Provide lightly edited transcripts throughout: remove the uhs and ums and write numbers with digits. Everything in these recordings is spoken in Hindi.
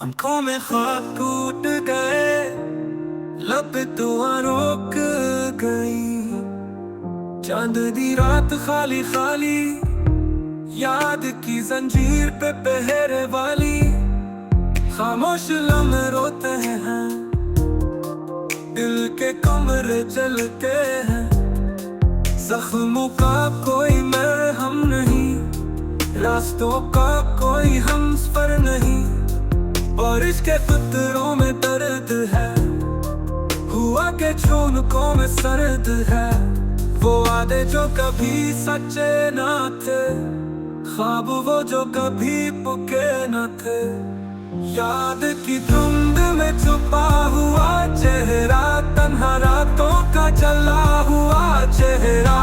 आंखों में ख्वाब टूट गए, लब दुआ रोक गई। चांद दी रात खाली खाली, याद की जंजीर पे पहरे वाली। खामोश लम्हे रोते हैं, दिल के कमरे जलते हैं। जख्मों का कोई मरहम नहीं, रास्तों का कोई हमसफर नहीं। बारिश के कतरों में दर्द है, हुआ के झोंकों में सर्द है। वो वादे जो कभी सच्चे ना थे, ख्वाब वो जो कभी पुके न थे। याद की धुंध में छुपा हुआ चेहरा, तन्हा रातों का जला हुआ चेहरा।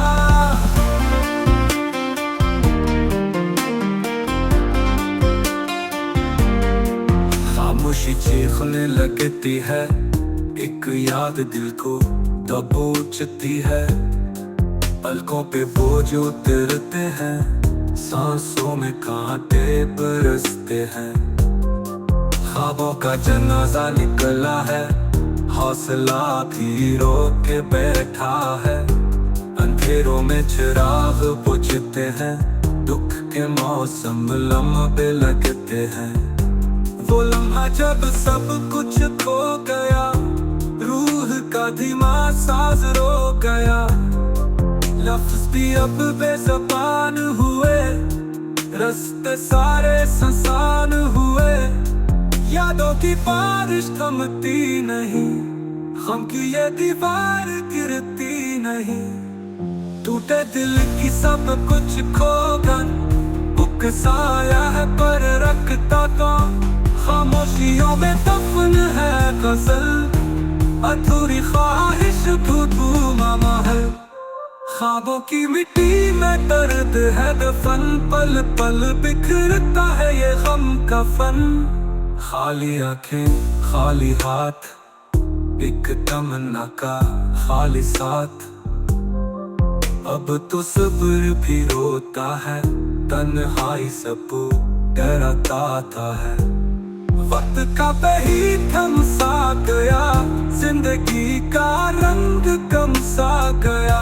खामोशी चीखने लगती है, एक याद दिल को दबोचती है। पलकों पे बोझ उतरते हैं, सांसों में कांटे बरसते हैं। ख्वाबों का जनाजा निकला है, हौसला भी रोक के बैठा है। अंधेरों में चिराग बुझते हैं, दुख के मौसम लम्बे लगते हैं। वो लम्हा जब सब कुछ खो गया, रूह का धीमा साज रो गया। लफ्ज़ भी अब बेज़बान हुए, रास्ते सारे सुनसान हुए। यादों की बारिश थमती नहीं, गम की ये दीवार गिरती नहीं। टूटे दिल की सब कुछ खोकर उकसाया है, पर रखता तो खामोशियों में दफन है गजल। अधूरी ख्वाहिश मामा है, ख्वाबों की मिट्टी में दर्द है दफन। पल पल बिखरता है ये गम का फन। खाली आंखें खाली हाथ, एक तमन्ना का खाली साथ। अब तो सब्र भी रोता है, तन्हाई सब डराता है। वक्त का बही थम सा गया, जिंदगी का रंग कम सा गया।